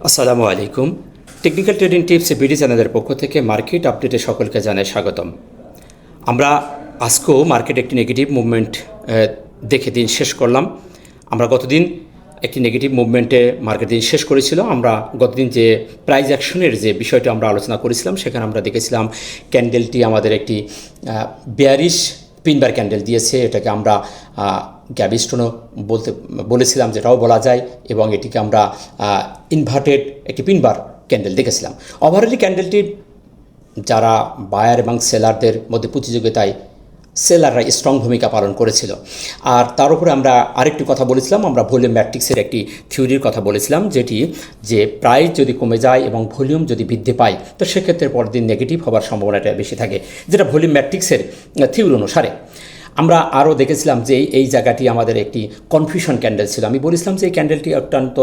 আসসালামু আলাইকুম। Technical trading tips BD চ্যানেলের পক্ষ থেকে মার্কেট আপডেটে সকলকে জানাই স্বাগতম। আমরা আজকেও মার্কেট একটি নেগেটিভ মুভমেন্ট দেখে দিন শেষ করলাম। আমরা গতদিন একটি নেগেটিভ মুভমেন্টে মার্কেট দিন শেষ করেছিল। আমরা গতদিন যে প্রাইস অ্যাকশনের যে বিষয়টি আমরা আলোচনা করেছিলাম, সেখানে আমরা দেখেছিলাম ক্যান্ডেলটি আমাদের একটি বেয়ারিশ পিনবার ক্যান্ডেল দিয়েছে। এটাকে আমরা গ্যাবিস্টোনও বলেছিলাম, যেটাও বলা যায়, এবং এটিকে আমরা ইনভার্টেড একটি পিনবার ক্যান্ডেল দেখেছিলাম। ওভারঅলি ক্যান্ডেলটি যারা বায়ার এবং সেলারদের মধ্যে প্রতিযোগিতায় সেলাররা স্ট্রং ভূমিকা পালন করেছিল। আর তার উপরে আমরা আরেকটি কথা বলেছিলাম, আমরা ভলিউম ম্যাট্রিক্সের একটি থিওরির কথা বলেছিলাম, যেটি যে প্রাইস যদি কমে যায় এবং ভলিউম যদি বৃদ্ধি পায়, তো সেক্ষেত্রে পরের দিন নেগেটিভ হওয়ার সম্ভাবনাটা বেশি থাকে, যেটা ভলিউম ম্যাট্রিক্সের থিওরি অনুসারে। আমরা আরও দেখেছিলাম যে এই জায়গাটি আমাদের একটি কনফিউশন ক্যান্ডেল ছিল। আমি বলেছিলাম যে এই ক্যান্ডেলটি অত্যন্ত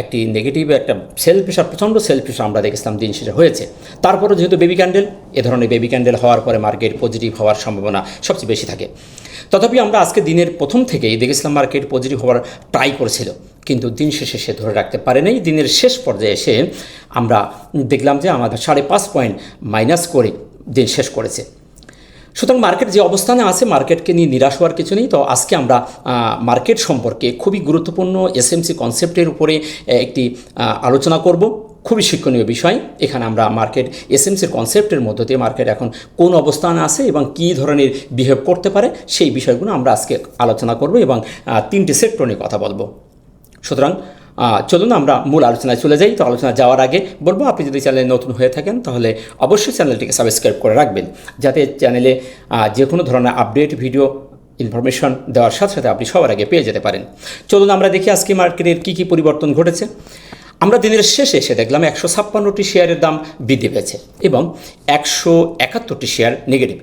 একটি নেগেটিভ একটা সেল প্রেশার, প্রচণ্ড সেল প্রেশার আমরা দেখেছিলাম দিন শেষে হয়েছে। তারপরে যেহেতু বেবি ক্যান্ডেল, এ ধরনের বেবি ক্যান্ডেল হওয়ার পরে মার্কেট পজিটিভ হওয়ার সম্ভাবনা সবচেয়ে বেশি থাকে। তথাপি আমরা আজকে দিনের প্রথম থেকেই দেখেছিলাম মার্কেট পজিটিভ হওয়ার ট্রাই করেছিল, কিন্তু দিন শেষে সে ধরে রাখতে পারে নাই। দিনের শেষ পর্যায়ে এসে আমরা দেখলাম যে আমাদের 5.5 পয়েন্ট মাইনাস করে দিন শেষ করেছে। সুতরাং মার্কেট যে অবস্থানে আছে, মার্কেটকে নিয়ে নিরাশ হওয়ার কিছু নেই। তো আজকে আমরা মার্কেট সম্পর্কে খুবই গুরুত্বপূর্ণ এসএমসি কনসেপ্টের উপরে একটি আলোচনা করব। খুবই শিক্ষণীয় বিষয়। এখানে আমরা মার্কেট এসএমসির কনসেপ্টের মধ্য দিয়ে মার্কেট এখন কোন অবস্থানে আছে এবং কী ধরনের বিহেভ করতে পারে, সেই বিষয়গুলো আমরা আজকে আলোচনা করব এবং 3টি সেক্টর নিয়ে কথা বলবো। সুতরাং চলুন আমরা মূল আলোচনায় চলে যাই। তো আলোচনা যাওয়ার আগে বলবো, আপনি যদি চ্যানেলে নতুন হয়ে থাকেন তাহলে অবশ্যই চ্যানেলটিকে সাবস্ক্রাইব করে রাখবেন, যাতে চ্যানেলে যে কোনো ধরনের আপডেট ভিডিও ইনফরমেশন দেওয়ার সাথে সাথে আপনি সবার আগে পেয়ে যেতে পারেন। চলুন আমরা দেখি আজকে মার্কেটের কী কী পরিবর্তন ঘটেছে। আমরা দিনের শেষে এসে দেখলাম 156টি শেয়ারের দাম বৃদ্ধি পেয়েছে এবং 171টি শেয়ার নেগেটিভ।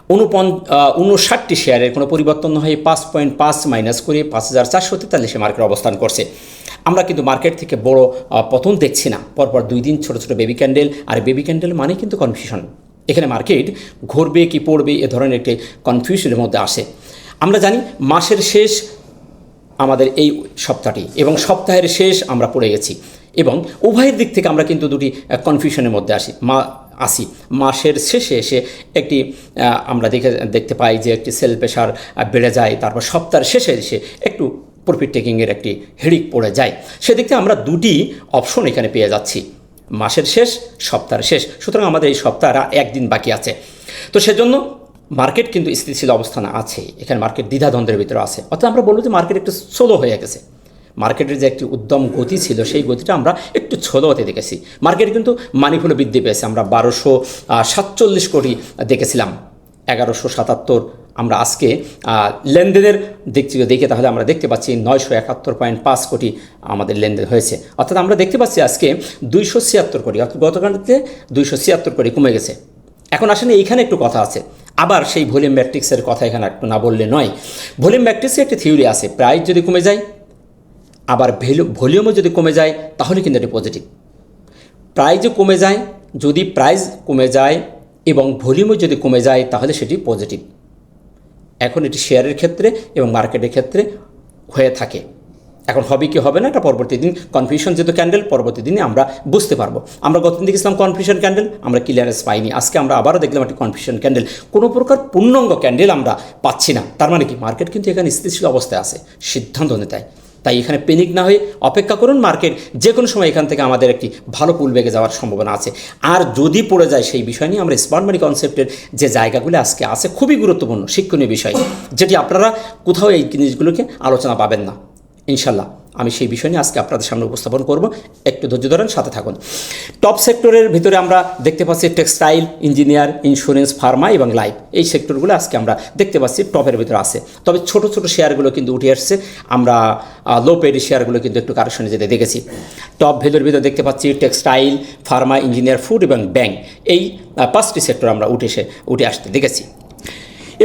59টি শেয়ারের কোনো পরিবর্তন না হয়ে 5.5 মাইনাস করে 5443-এ মার্কেট অবস্থান করছে। আমরা কিন্তু মার্কেট থেকে বড় পতন দেখছি না। পরপর 2 দিন ছোটো ছোটো বেবি ক্যান্ডেল, আর বেবি ক্যান্ডেল মানে কিন্তু কনফিউশন। এখানে মার্কেট ঘুরবে কি পড়বে এ ধরনের একটি কনফিউশনের মধ্যে আসে। আমরা জানি মাসের শেষ আমাদের এই সপ্তাহটি এবং সপ্তাহের শেষ আমরা পড়ে গেছি, এবং উভয়ের দিক থেকে আমরা কিন্তু দুটি কনফিউশনের মধ্যে আসি। মাসের শেষে এসে একটি আমরা দেখতে পাই যে একটি সেল প্রেশার বেড়ে যায়, তারপর সপ্তাহের শেষে এসে একটু প্রফিট টেকিংয়ের একটি হেডিক পড়ে যায়। সেদিক থেকে আমরা দুটি অপশন এখানে পেয়ে যাচ্ছি, মাসের শেষ, সপ্তাহের শেষ। সুতরাং আমাদের এই সপ্তাহের 1 দিন বাকি আছে। তো সেজন্য মার্কেট কিন্তু স্থিতিশীল অবস্থানে আছে। এখানে মার্কেট দ্বিধাদ্বন্দ্বের ভিতরে আছে, অর্থাৎ আমরা বলবো যে মার্কেট একটু স্লো হয়ে গেছে। মার্কেটের যে একটি উদ্যম গতি ছিল, সেই গতিটা আমরা একটু ছোলো হতে দেখেছি। মার্কেট কিন্তু মানিফুলো বৃদ্ধি পেয়েছে। আমরা 1247 কোটি দেখেছিলাম, 1177 আমরা আজকে লেনদেনের দেখে তাহলে আমরা দেখতে পাচ্ছি 971.5 কোটি আমাদের লেনদেন হয়েছে। অর্থাৎ আমরা দেখতে পাচ্ছি আজকে 276 কোটি, অর্থাৎ গতকালকে 276 কোটি কমে গেছে। এখন আসলে এইখানে একটু কথা আছে, আবার সেই ভলিউম ম্যাট্রিক্সের কথা এখানে একটু না বললে নয়। ভলিউম ম্যাট্রিক্সে একটি থিওরি আছে, প্রাইস যদি কমে যায় আবার ভলিউমও যদি কমে যায়, তাহলে কিন্তু এটি পজিটিভ। প্রাইসও কমে যায়, যদি প্রাইস কমে যায় এবং ভলিউমও যদি কমে যায়, তাহলে সেটি পজিটিভ। এখন এটি শেয়ারের ক্ষেত্রে এবং মার্কেটের ক্ষেত্রে হয়ে থাকে। এখন হবে কি হবে না, এটা পরবর্তী দিন কনফিউশন যেহেতু ক্যান্ডেল, পরবর্তী দিনে আমরা বুঝতে পারবো। আমরা গতদিন দেখেছিলাম কনফিউশন ক্যান্ডেল, আমরা ক্লিয়ারেন্স পাইনি। আজকে আমরা আবারও দেখলাম একটি কনফিউশন ক্যান্ডেল, কোনো প্রকার পূর্ণাঙ্গ ক্যান্ডেল আমরা পাচ্ছি না। তার মানে কি, মার্কেট কিন্তু এখানে স্থিতিশীল অবস্থায় আছে, সিদ্ধান্ত নেয়। তাই এখানে প্যানিক না হয়ে অপেক্ষা করুন। মার্কেট যে কোনো সময় এখান থেকে আমাদের একটি ভালো পুল বেগে যাওয়ার সম্ভাবনা আছে। আর যদি পড়ে যায়, সেই বিষয় নিয়ে আমরা স্মার্ট মানি কনসেপ্টের যে জায়গাগুলো আজকে আছে, খুবই গুরুত্বপূর্ণ শিক্ষণীয় বিষয়, যেটি আপনারা কোথাও এই জিনিসগুলোকে আলোচনা পাবেন না। ইনশাল্লাহ আমি সেই বিষয় নিয়ে আজকে আপনাদের সামনে উপস্থাপন করব। একটু ধৈর্য ধরেন, সাথে থাকুন। টপ সেক্টরের ভিতরে আমরা দেখতে পাচ্ছি টেক্সটাইল, ইঞ্জিনিয়ার, ইন্স্যুরেন্স, ফার্মা এবং লাইফ। এই সেক্টরগুলো আজকে আমরা দেখতে পাচ্ছি টপের ভিতরে আছে। তবে ছোট ছোট শেয়ারগুলো কিন্তু উঠে আসছে। আমরা লো পেডি শেয়ারগুলো কিন্তু একটু কারেকশনে যেতে দেখেছি। টপ ভ্যালুর ভিতরে দেখতে পাচ্ছি টেক্সটাইল, ফার্মা, ইঞ্জিনিয়ার, ফুড এবং ব্যাংক। এই 5টি সেক্টর আমরা উঠে আসতে দেখেছি।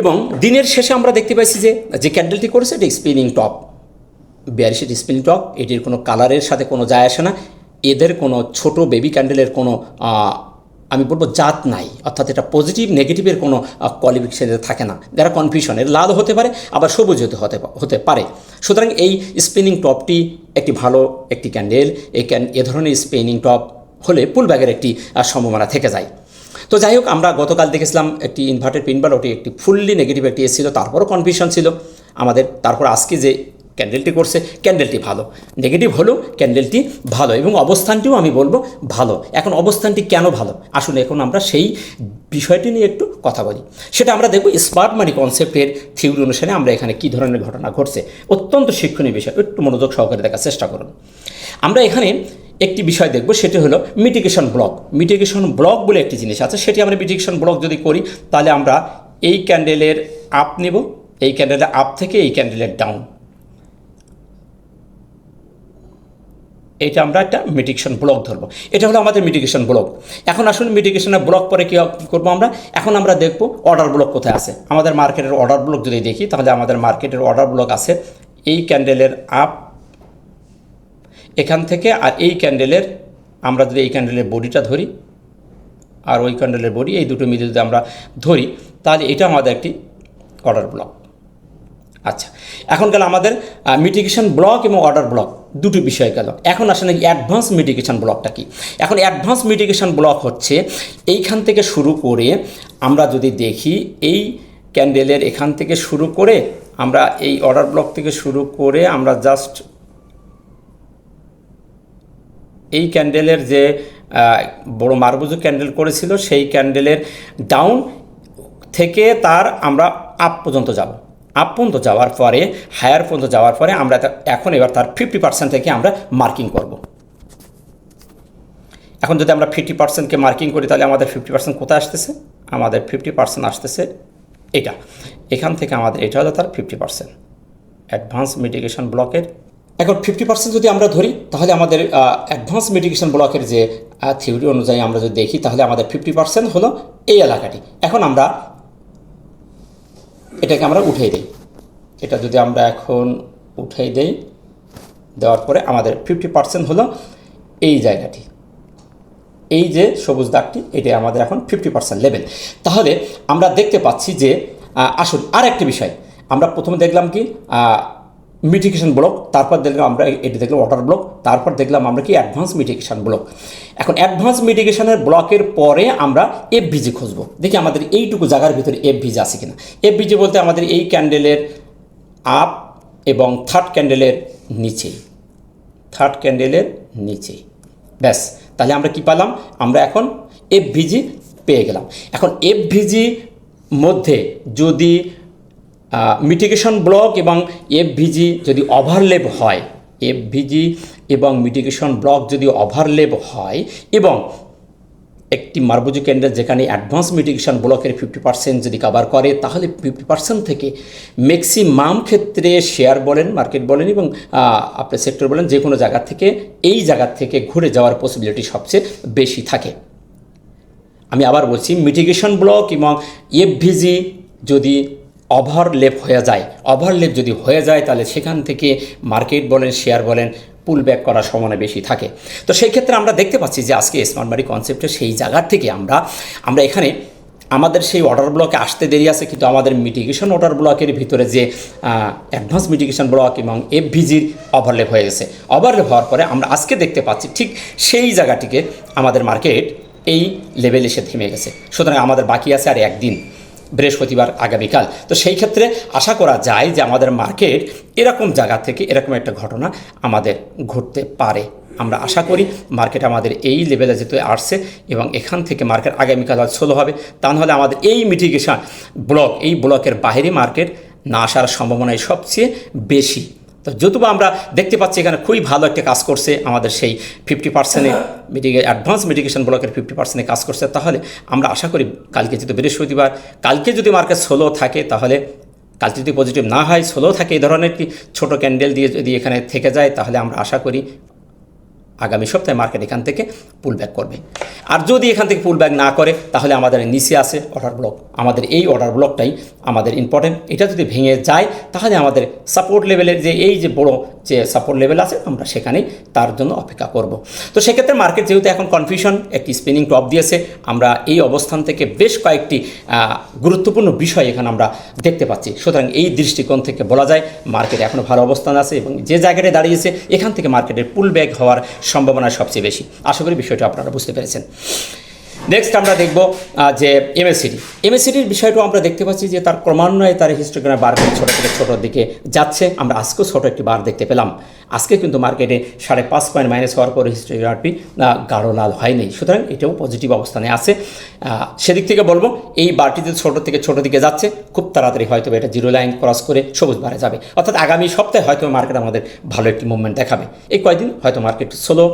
এবং দিনের শেষে আমরা দেখতে পাচ্ছি যে ক্যান্ডেলটি করেছে এটি spinning top, bearish spinning top. এটির কোনো কালারের সাথে কোনো যায় আসে না। এদের কোনো ছোট বেবি ক্যান্ডেলের কোনো আমি বলবো জাত নাই, অর্থাৎ এটা পজিটিভ নেগেটিভের কোনো কোয়ালিফিকেশন থাকে না, যারা কনফিউশন, এর লাল হতে পারে আবার সবুজ হতে পারে। সুতরাং এই স্পিনিং টপটি একটি ভালো একটি ক্যান্ডেল, এ ধরনের স্পিনিং টপ হলে পুল ব্যাগের একটি সম্ভাবনা থেকে যায়। তো যাই হোক, আমরা গতকাল দেখেছিলাম একটি ইনভার্টেড পিন বার, ওটি একটি ফুললি নেগেটিভ একটি এসেছিল, তারপরও কনফিউশন ছিল আমাদের। তারপর আজকে যে ক্যান্ডেলটি করছে, ক্যান্ডেলটি ভালো, নেগেটিভ হলেও ক্যান্ডেলটি ভালো এবং অবস্থানটিও আমি বলবো ভালো। এখন অবস্থানটি কেন ভালো, আসলে এখন আমরা সেই বিষয়টি নিয়ে একটু কথা বলি। সেটা আমরা দেখব স্মার্ট মানি কনসেপ্টের থিওরি অনুসারে আমরা এখানে কী ধরনের ঘটনা ঘটছে। অত্যন্ত শিক্ষণীয় বিষয়, একটু মনোযোগ সহকারে দেখার চেষ্টা করুন। আমরা এখানে একটি বিষয় দেখব, সেটি হলো মিটিগেশন ব্লক। মিটিগেশন ব্লক বলে একটি জিনিস আছে, সেটি আমরা মিটিগেশন ব্লক যদি করি তাহলে আমরা এই ক্যান্ডেলের আপ নেব, এই ক্যান্ডেলের আপ থেকে এই ক্যান্ডেলের ডাউন, এটা আমরা একটা মিটিগেশন ব্লক ধরবো। এটা হলো আমাদের মিটিগেশন ব্লক। এখন আসুন মিটিগেশনের ব্লক পরে কী করবো আমরা, এখন আমরা দেখব অর্ডার ব্লক কোথায় আছে। আমাদের মার্কেটের অর্ডার ব্লক যদি দেখি তাহলে আমাদের মার্কেটের অর্ডার ব্লক আছে এই ক্যান্ডেলের আপ এখান থেকে, আর এই ক্যান্ডেলের, আমরা যদি এই ক্যান্ডেলের বডিটা ধরি আর ওই ক্যান্ডেলের বডি, এই দুটো মিলে যদি আমরা ধরি তাহলে এটা আমাদের একটি অর্ডার ব্লক। আচ্ছা, এখন গেল আমাদের মিটিগেশন ব্লক এবং অর্ডার ব্লক, দুটো বিষয় গেল। এখন আসলে অ্যাডভান্স মিটিগেশন ব্লকটা কি? এখন অ্যাডভান্স মিটিগেশন ব্লক হচ্ছে এইখান থেকে শুরু করে আমরা যদি দেখি এই ক্যান্ডেলের এখান থেকে শুরু করে আমরা এই অর্ডার ব্লক থেকে শুরু করে আমরা জাস্ট এই ক্যান্ডেলের যে বড় মারবুজু ক্যান্ডেল করেছিল সেই ক্যান্ডেলের ডাউন থেকে তার আমরা আপ পর্যন্ত যাব, আপ পর্যন্ত যাওয়ার পরে হায়ার পর্যন্ত যাওয়ার পরে আমরা এখন এবার তার 50% থেকে আমরা মার্কিং করব। এখন যদি আমরা 50%কে মার্কিং করি তাহলে আমাদের 50% কোথায় আসতেছে? আমাদের 50% আসতেছে এটা, এখান থেকে আমাদের এটা হলো তার 50% অ্যাডভান্স মিটিগেশন ব্লকের। এখন 50% যদি আমরা ধরি তাহলে আমাদের অ্যাডভান্স মিটিগেশন ব্লকের যে থিওরি অনুযায়ী আমরা যদি দেখি তাহলে আমাদের 50% হলো এই এলাকাটি। এখন আমরা এটাকে আমরা উঠিয়ে দিই, এটা যদি আমরা এখন উঠিয়ে দেই, দেওয়ার পরে আমাদের 50% হলো এই জায়গাটি, এই যে সবুজ দাগটি, এটাই আমাদের এখন 50% লেভেল। তাহলে আমরা দেখতে পাচ্ছি যে আসুন আর একটি বিষয়, আমরা প্রথমে দেখলাম কি মিটিগেশন ব্লক, তারপর দেখলাম আমরা এটি দেখলাম অর্ডার ব্লক, তারপর দেখলাম আমরা কি অ্যাডভান্স মিটিগেশন ব্লক। এখন অ্যাডভান্স মিটিগেশনের ব্লকের পরে আমরা এফভিজি খুঁজবো, দেখি আমাদের এইটুকু জায়গার ভিতরে এফভিজি আছে কিনা। এফভিজি বলতে আমাদের এই ক্যান্ডেলের আপ এবং থার্ড ক্যান্ডেলের নিচেই, থার্ড ক্যান্ডেলের নিচেই, ব্যাস। তাহলে আমরা কি পেলাম? আমরা এখন এফভিজি পেয়ে গেলাম। এখন এফভিজি মধ্যে যদি মিটিগেশন ব্লক এবং এফভিজি যদি ওভারল্যাপ হয়, এফভিজি এবং মিটিগেশন ব্লক যদি ওভারল্যাপ হয় এবং একটি মারবুজু ক্যান্ডেল যেখানে অ্যাডভান্স মিটিগেশন ব্লকের 50% যদি কভার করে তাহলে 50% থেকে ম্যাক্সিমাম ক্ষেত্রে শেয়ার বলেন, মার্কেট বলেন এবং আপনার সেক্টর বলেন, যে কোনো জায়গা থেকে এই জায়গা থেকে ঘুরে যাওয়ার পসিবিলিটি সবচেয়ে বেশি থাকে। আমি আবার বলছি, মিটিগেশন ব্লক এবং এফভিজি যদি ওভারল্যাপ হয়ে যায়, ওভারল্যাপ যদি হয়ে যায় তাহলে সেখান থেকে মার্কেট বলেন, শেয়ার বলেন, পুল ব্যাক করার সম্ভাবনা বেশি থাকে। তো সেই ক্ষেত্রে আমরা দেখতে পাচ্ছি যে আজকে স্মার্ট মানি কনসেপ্টের সেই জায়গার থেকে আমরা এখানে আমাদের সেই অর্ডার ব্লকে আসতে দেরি আছে, কিন্তু আমাদের মিটিগেশন অর্ডার ব্লকের ভিতরে যে অ্যাডভান্স মিটিগেশন ব্লক এবং এফভিজির ওভারল্যাপ হয়ে গেছে। ওভারল্যাপ হওয়ার পরে আমরা আজকে দেখতে পাচ্ছি ঠিক সেই জায়গাটিকে আমাদের মার্কেট এই লেভেলে এসে থেমে গেছে। সুতরাং আমাদের বাকি আছে আর একদিন, বৃহস্পতিবার আগামীকাল। তো সেই ক্ষেত্রে আশা করা যায় যে আমাদের মার্কেট এরকম জায়গা থেকে এরকম একটা ঘটনা আমাদের ঘটতে পারে। আমরা আশা করি মার্কেট আমাদের এই লেভেলে যেতে আসছে এবং এখান থেকে মার্কেট আগামীকাল স্লো হবে। তা নাহলে আমাদের এই মিটিগেশন ব্লক, এই ব্লকের বাইরে মার্কেট না আসার সম্ভাবনাই সবচেয়ে বেশি। তো যতবা আমরা দেখতে পাচ্ছি এখানে খুবই ভালো একটা কাজ করছে আমাদের সেই 50% অ্যাডভান্স মিটিগেশন ব্লকের 50% কাজ করছে। তাহলে আমরা আশা করি কালকে যদি বৃহস্পতিবার, কালকে যদি মার্কেট স্লো থাকে, তাহলে কালকে যদি পজিটিভ না হয়, স্লো থাকে, এই ধরনের কি ছোটো ক্যান্ডেল দিয়ে যদি এখানে থেকে যায়, তাহলে আমরা আশা করি আগামী সপ্তাহে মার্কেট এখান থেকে পুল ব্যাক করবে। আর যদি এখান থেকে পুল ব্যাক না করে তাহলে আমাদের নিচে আছে অর্ডার ব্লক, আমাদের এই অর্ডার ব্লকটাই আমাদের ইম্পর্টেন্ট। এটা যদি ভেঙে যায় তাহলে আমাদের সাপোর্ট লেভেলের যে এই যে বড় যে সাপোর্ট লেভেল আছে আমরা সেখানেই তার জন্য অপেক্ষা করব। তো সেক্ষেত্রে মার্কেট যেহেতু এখন কনফিউশন, একটি স্পিনিং টপ দিয়েছে, আমরা এই অবস্থান থেকে বেশ কয়েকটি গুরুত্বপূর্ণ বিষয় এখানে আমরা দেখতে পাচ্ছি। সুতরাং এই দৃষ্টিকোণ থেকে বলা যায় মার্কেট এখনও ভালো অবস্থান আছে এবং যে জায়গাটায় দাঁড়িয়েছে এখান থেকে মার্কেটের পুল ব্যাক হওয়ার সম্ভাবনা সবচেয়ে বেশি। আশা করি বিষয়টা আপনারা বুঝতে পেরেছেন। নেক্সট আমরা দেখব যে এমএসিডির বিষয়টাও আমরা দেখতে পাচ্ছি যে তার ক্রমান্বয়ে তার হিস্টোগ্রামে বার করে ছোটো থেকে ছোটোর দিকে যাচ্ছে। আমরা আজকেও ছোটো একটি বার দেখতে পেলাম। আজকে কিন্তু মার্কেটে 5.5 পয়েন্ট মাইনাস হওয়ার পরে হিস্টোগ্রামটি গাঢ় লাল হয়নি, সুতরাং এটাও পজিটিভ অবস্থানে আছে। সেদিক থেকে বলবো এই বারটি যদি ছোটো থেকে ছোটো দিকে যাচ্ছে, খুব তাড়াতাড়ি হয়তো এটা জিরো লাইন ক্রস করে সবুজ বারে যাবে, অর্থাৎ আগামী সপ্তাহে হয়তো মার্কেট আমাদের ভালো একটি মুভমেন্ট দেখাবে। এই কয়েকদিন হয়তো মার্কেট স্লো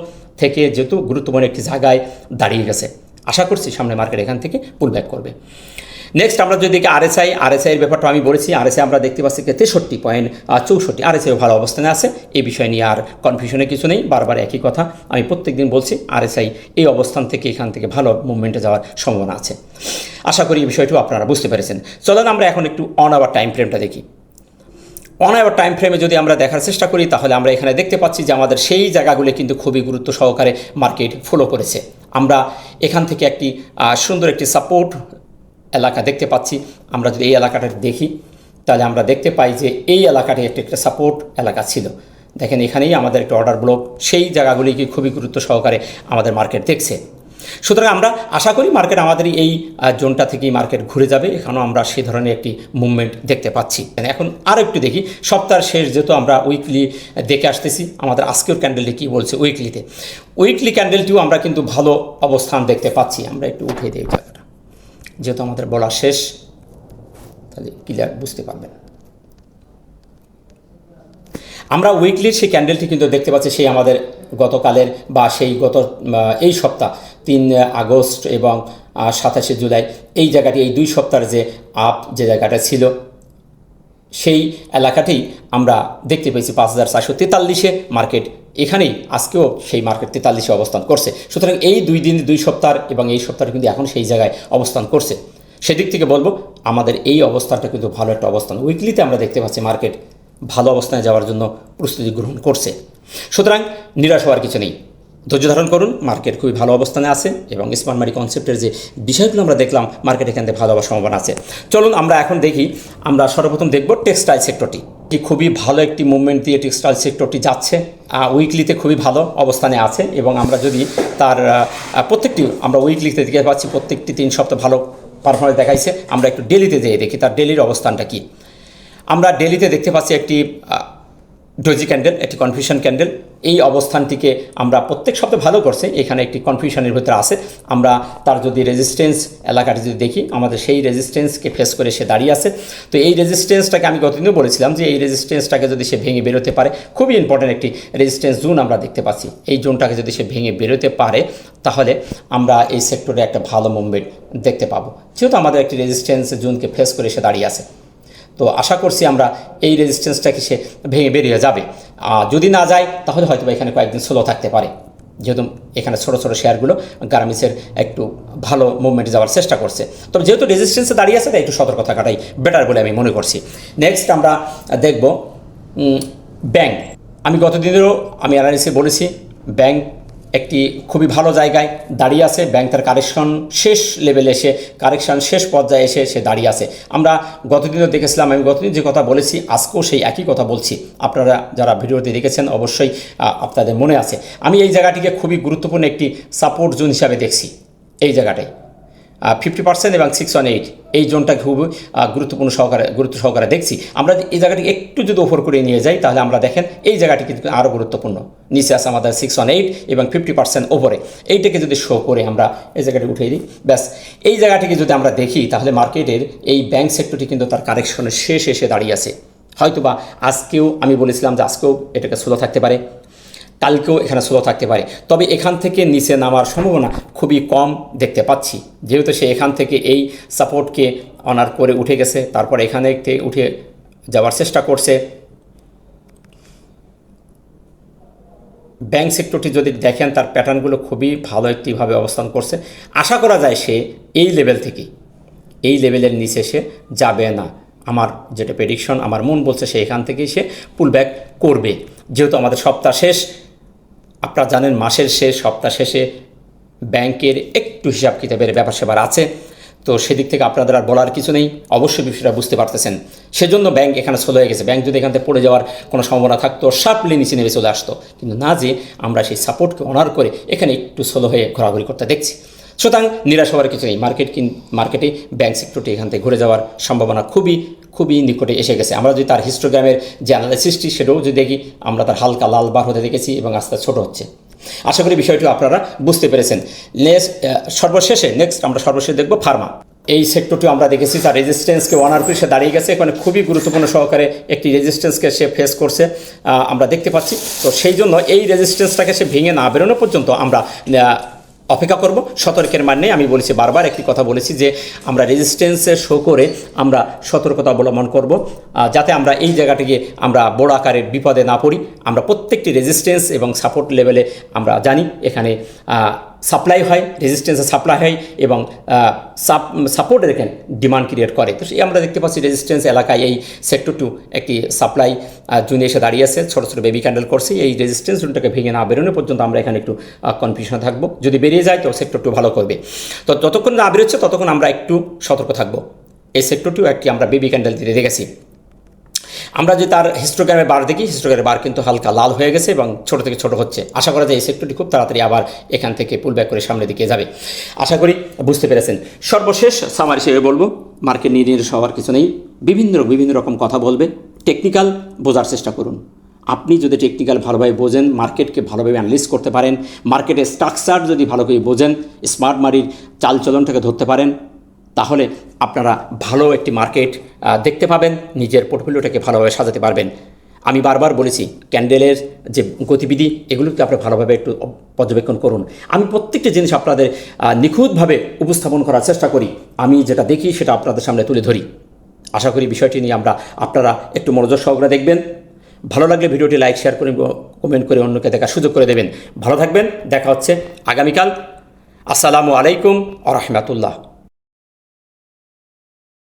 থেকে যেহেতু গুরুত্বপূর্ণ একটি জায়গায় দাঁড়িয়ে গেছে, আশা করছি সামনে মার্কেট এখান থেকে পুল ব্যাক করবে। নেক্সট আমরা যদি দেখি আরএসআইয়ের ব্যাপারটা আমি বলেছি, আরএসআই আমরা দেখতে পাচ্ছি 63.64, আরএসআইও ভালো অবস্থানে আছে। এই বিষয় নিয়ে আর কনফিউশনের কিছু নেই, বারবার একই কথা আমি প্রত্যেক দিন বলছি, আরএসআই এই অবস্থান থেকে এখান থেকে ভালো মুভমেন্টে যাওয়ার সম্ভাবনা আছে। আশা করি এই বিষয়টিও আপনারা বুঝতে পেরেছেন। চলুন আমরা এখন একটু অন আওয়ার টাইম ফ্রেমটা দেখি। অন আওয়ার টাইম ফ্রেমে যদি আমরা দেখার চেষ্টা করি তাহলে আমরা এখানে দেখতে পাচ্ছি যে আমাদের সেই জায়গাগুলি কিন্তু খুবই গুরুত্ব সহকারে মার্কেট ফলো করেছে। আমরা এখান থেকে একটি সুন্দর একটি সাপোর্ট এলাকা দেখতে পাচ্ছি। আমরা যদি এই এলাকাটা দেখি তাহলে আমরা দেখতে পাই যে এই এলাকাটি একটা সাপোর্ট এলাকা ছিল। দেখেন এখানেই আমাদের একটা অর্ডার ব্লক, সেই জায়গাগুলিকে খুবই গুরুত্ব সহকারে আমাদের মার্কেট দেখছে। সুতরাং আমরা আশা করি মার্কেট আমাদের এই জোনটা থেকেই মার্কেট ঘুরে যাবে, এখানেও আমরা সেই ধরনের একটি মুভমেন্ট দেখতে পাচ্ছি। এখন আরও একটু দেখি, সপ্তাহের শেষ যেহেতু আমরা উইকলি দেখে আসতেছি, আমাদের আজকের ক্যান্ডেলটি কী বলছে উইকলিতে। উইকলি ক্যান্ডেলটিও আমরা কিন্তু ভালো অবস্থান দেখতে পাচ্ছি। আমরা একটু উঠিয়ে দিই জায়গাটা, যেহেতু আমাদের বলা শেষ, তাহলে ক্লিয়ার বুঝতে পারবেন। আমরা উইকলির সেই ক্যান্ডেলটি কিন্তু দেখতে পাচ্ছি সেই আমাদের গতকালের বা সেই এই সপ্তাহ 3 আগস্ট এবং 27 জুলাই এই জায়গাটি, এই 2 সপ্তাহের যে আপ যে জায়গাটা ছিল সেই এলাকাতেই আমরা দেখতে পেয়েছি 5443-এ মার্কেট এখানেই আজকেও সেই মার্কেট 43-এ অবস্থান করছে। সুতরাং এই 2 সপ্তাহ এবং এই সপ্তাহে কিন্তু এখন সেই জায়গায় অবস্থান করছে। সেদিক থেকে বলবো আমাদের এই অবস্থানটা কিন্তু ভালো একটা অবস্থান। উইকলিতে আমরা দেখতে পাচ্ছি মার্কেট ভালো অবস্থানে যাওয়ার জন্য প্রস্তুতি গ্রহণ করছে। সুতরাং নিরাশ হওয়ার কিছু নেই, ধৈর্য ধারণ করুন, মার্কেট খুবই ভালো অবস্থানে আছে এবং স্মার্ট মানি কনসেপ্টের যে বিষয়গুলো আমরা দেখলাম মার্কেট এখান থেকে ভালো হওয়ার সম্ভাবনা আছে। চলুন আমরা এখন দেখি, আমরা সর্বপ্রথম দেখব টেক্সটাইল সেক্টরটি। খুবই ভালো একটি মুভমেন্ট দিয়ে টেক্সটাইল সেক্টরটি যাচ্ছে, উইকলিতে খুবই ভালো অবস্থানে আছে এবং আমরা যদি তার প্রত্যেকটি আমরা উইকলিতে দেখতে পাচ্ছি প্রত্যেকটি 3 সপ্তাহ ভালো পারফরমেন্স দেখাইছে। আমরা একটু ডেলিতে যেয়ে দেখি তার ডেলির অবস্থানটা কী। আমরা ডেলিতে দেখতে পাচ্ছি একটি ডোজি ক্যান্ডেল, একটি কনফিউশন ক্যান্ডেল। এই অবস্থানটিকে আমরা প্রত্যেক সপ্তাহে ভালো করছে, এখানে একটি কনফিউশনের ভিতরে আছে। আমরা তার যদি রেজিস্ট্যান্স এলাকাটি যদি দেখি, আমাদের সেই রেজিস্ট্যান্সকে ফেস করে সে দাঁড়িয়ে আছে। তো এই রেজিস্ট্যান্সটাকে আমি গতদিনও বলেছিলাম যে এই রেজিস্ট্যান্সটাকে যদি সে ভেঙে বেরোতে পারে, খুবই ইম্পর্ট্যান্ট একটি রেজিস্ট্যান্স জোন আমরা দেখতে পাচ্ছি। এই জোনটাকে যদি সে ভেঙে বেরোতে পারে তাহলে আমরা এই সেক্টরে একটা ভালো মুভমেন্ট দেখতে পাবো, যেহেতু আমাদের একটি রেজিস্ট্যান্স জোনকে ফেস করে সে দাঁড়িয়ে আছে। তো আশা করছি আমরা এই রেজিস্ট্যান্সটাকে সে ভেঙে বেরিয়ে যাবে। যদি না যায় তাহলে হয়তো এখানে কয়েকদিন স্লো থাকতে পারে, যেহেতু এখানে ছোটো ছোটো শেয়ারগুলো গার্মেন্টসের একটু ভালো মুভমেন্টে যাওয়ার চেষ্টা করছে। তবে যেহেতু রেজিস্ট্যান্সে দাঁড়িয়ে আছে তাই একটু সতর্ক থাকাটাই বেটার বলে আমি মনে করছি। নেক্সট আমরা দেখব ব্যাংক। আমি গতদিনেরও আমি অ্যানালিসিসে বলেছি ব্যাংক একটি খুবই ভালো জায়গায় দাঁড়িয়ে আছে। ব্যাংক তার কারেকশন শেষ লেভেলে এসে, কারেকশন শেষ পর্যায়ে এসে সে দাঁড়িয়ে আছে। আমরা গতদিনও দেখেছিলাম, আমি গতদিন যে কথা বলেছি আজকেও সেই একই কথা বলছি। আপনারা যারা ভিডিওটি দেখেছেন অবশ্যই আপনাদের মনে আছে। আমি এই জায়গাটিকে খুবই গুরুত্বপূর্ণ একটি সাপোর্ট জোন হিসাবে দেখছি। এই জায়গাটায় 50% এবং 618 এই জোনটাকে খুব গুরুত্ব সহকারে দেখছি। আমরা এই জায়গাটি একটু যদি ওপর করে নিয়ে যাই তাহলে আমরা দেখেন এই জায়গাটি কিন্তু আরও গুরুত্বপূর্ণ। নিচে আছে আমাদের 618 এবং 50% ওপরে, এইটাকে যদি শো করে আমরা এই জায়গাটি উঠিয়ে দিই, ব্যাস এই জায়গাটিকে যদি আমরা দেখি তাহলে মার্কেটের এই ব্যাংক সেক্টরটি কিন্তু তার কারেকশনের শেষ এসে দাঁড়িয়ে আছে। হয়তোবা আজকেও আমি বলেছিলাম যে আজকেও এটাকে স্লো থাকতে পারে, কালকেও এখানে স্লো থাকতে পারে, তবে এখান থেকে নিচে নামার সম্ভাবনা খুবই কম দেখতে পাচ্ছি, যেহেতু সে এখান থেকে এই সাপোর্টকে অনার করে উঠে গেছে, তারপর এখানে থেকে উঠে যাওয়ার চেষ্টা করছে। ব্যাংক সেক্টরটি যদি দেখেন তার প্যাটার্নগুলো খুবই ভালো একটিভাবে অবস্থান করছে। আশা করা যায় সে এই লেভেল থেকে, এই লেভেলের নিচে সে যাবে না। আমার যেটা প্রেডিকশন, আমার মন বলছে সে এখান থেকেই সে পুল ব্যাক করবে। যেহেতু আমাদের সপ্তাহ শেষ, আপনারা জানেন মাসের শেষ, সপ্তাহ শেষে ব্যাংকের একটু হিসাব কিতাবের ব্যাপার স্যাপার আছে, তো সেদিক থেকে আপনাদের আর বলার কিছু নেই, অবশ্যই বিষয়টা বুঝতে পারতেছেন। সেজন্য ব্যাংক এখানে স্লো হয়ে গেছে। ব্যাংক যদি এখান থেকে পড়ে যাওয়ার কোনো সম্ভাবনা থাকতো, শার্পলি নিচে নেমে চলে আসতো, কিন্তু না, যে আমরা সেই সাপোর্টকে অনার করে এখানে একটু স্লো হয়ে ঘোরাঘুরি করতে দেখছি। সুতরাং নিরাশ হওয়ার কিছু নেই। মার্কেটে ব্যাংক সেক্টরটি এখান থেকে ঘুরে যাওয়ার সম্ভাবনা খুবই নিকটে এসে গেছে। আমরা যদি তার হিস্টোগ্রামের যে অ্যানালাইসিসটি সেটাও যদি দেখি, আমরা তার হালকা লাল বার হতে দেখেছি এবং আস্তে ছোট হচ্ছে। আশা করি বিষয়টি আপনারা বুঝতে পেরেছেন। আমরা সর্বশেষ দেখব ফার্মা। এই সেক্টরটি আমরা দেখেছি তার রেজিস্ট্যান্সকে অনার করে সে দাঁড়িয়ে গেছে, এখানে খুবই গুরুত্বপূর্ণ সহকারে একটি রেজিস্ট্যান্সকে সে ফেস করছে আমরা দেখতে পাচ্ছি। তো সেই জন্য এই রেজিস্ট্যান্সটাকে সে ভেঙে না বেরোনো পর্যন্ত আমরা অপেক্ষা করব। সতর্কের মানে আমি বলেছি, বারবার একটি কথা বলেছি যে আমরা রেজিস্ট্যান্সে শো করে আমরা সতর্কতা অবলম্বন করব, যাতে আমরা এই জায়গাটিকে আমরা বড় আকারের বিপদে না পড়ি। আমরা প্রত্যেকটি রেজিস্ট্যান্স এবং সাপোর্ট লেভেলে আমরা জানি এখানে সাপ্লাই হয়, রেজিস্ট্যান্সে সাপ্লাই হয় এবং সাপোর্টের এখানে ডিমান্ড ক্রিয়েট করে। তো আমরা দেখতে পাচ্ছি রেজিস্ট্যান্স এলাকায় এই সেক্টরটু একটি সাপ্লাই জোনে এসে দাঁড়িয়ে আছে, ছোটো ছোটো বেবি ক্যান্ডেল করছে। এই রেজিস্ট্যান্স জোনটাকে ভেঙে না বেরোনো পর্যন্ত আমরা এখানে একটু কনফিউশনে থাকবো। যদি বেরিয়ে যায় তো সেক্টরটু ভালো করবে, তো যতক্ষণ না বেরোচ্ছে ততক্ষণ আমরা একটু সতর্ক থাকবো। এই সেক্টরটিও একটি আমরা বেবি ক্যান্ডেল দিতে দেখেছি। আমরা যে তার হিস্টোগ্রামের বার দেখি, হিস্টোগ্রামের বার কিন্তু হালকা লাল হয়ে গেছে এবং ছোট থেকে ছোট হচ্ছে। আশা করা যায় এই সেক্টরটি খুব তাড়াতাড়ি আবার এখান থেকে পুল ব্যাক করে সামনের দিকে যাবে। আশা করি বুঝতে পেরেছেন। সর্বশেষ সামার হিসেবে বলবো, মার্কেট নিয়ে নিরাশ হওয়ার কিছু নেই। বিভিন্ন রকম কথা বলবে, টেকনিক্যাল বোঝার চেষ্টা করুন। আপনি যদি টেকনিক্যাল ভালোভাবে বোঝেন, মার্কেটকে ভালোভাবে অ্যানালিস করতে পারেন, মার্কেটের স্ট্রাকচার যদি ভালোভাবে বোঝেন, স্মার্ট মানির চালচলনটাকে ধরতে পারেন, তাহলে আপনারা ভালো একটি মার্কেট দেখতে পাবেন, নিজের পোর্টফোলিওটাকে ভালোভাবে সাজাতে পারবেন। আমি বারবার বলেছি, ক্যান্ডেলের যে গতিবিধি এগুলোকে আপনারা ভালোভাবে একটু পর্যবেক্ষণ করুন। আমি প্রত্যেকটি জিনিস আপনাদের নিখুঁতভাবে উপস্থাপন করার চেষ্টা করি। আমি যেটা দেখি সেটা আপনাদের সামনে তুলে ধরি। আশা করি বিষয়টি নিয়ে আপনারা একটু মনোযোগ সহকারে দেখবেন। ভালো লাগলে ভিডিওটি লাইক, শেয়ার করে, কমেন্ট করে অন্যকে দেখার সুযোগ করে দেবেন। ভালো থাকবেন, দেখা হচ্ছে আগামীকাল। আসসালামু আলাইকুম ওয়া রাহমাতুল্লাহ।